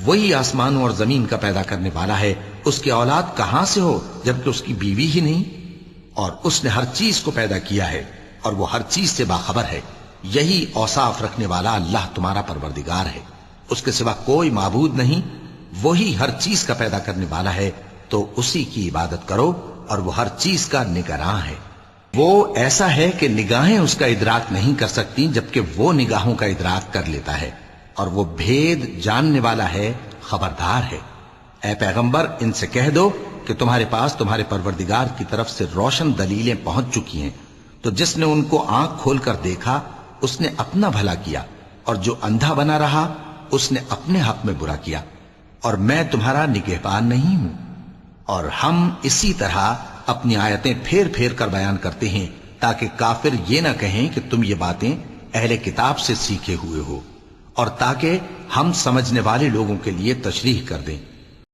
وہی آسمانوں اور زمین کا پیدا کرنے والا ہے، اس کی اولاد کہاں سے ہو جبکہ اس کی بیوی ہی نہیں؟ اور اس نے ہر چیز کو پیدا کیا ہے اور وہ ہر چیز سے باخبر ہے۔ یہی اوصاف رکھنے والا اللہ تمہارا پروردگار ہے، اس کے سوا کوئی معبود نہیں۔ وہی ہر چیز کا پیدا کرنے والا ہے، تو اسی کی عبادت کرو، اور وہ ہر چیز کا نگراں ہے۔ وہ ایسا ہے کہ نگاہیں اس کا ادراک نہیں کر سکتی جبکہ وہ نگاہوں کا ادراک کر لیتا ہے، اور وہ بھید جاننے والا ہے، خبردار ہے۔ اے پیغمبر، ان سے کہہ دو کہ تمہارے پاس تمہارے پروردگار کی طرف سے روشن دلیلیں پہنچ چکی ہیں، تو جس نے ان کو آنکھ کھول کر دیکھا اس نے اپنا بھلا کیا، اور جو اندھا بنا رہا اس نے اپنے حق میں برا کیا، اور میں تمہارا نگہبان نہیں ہوں۔ اور ہم اسی طرح اپنی آیتیں پھیر پھیر کر بیان کرتے ہیں تاکہ کافر یہ نہ کہیں کہ تم یہ باتیں اہل کتاب سے سیکھے ہوئے ہو، اور تاکہ ہم سمجھنے والے لوگوں کے لیے تشریح کر دیں۔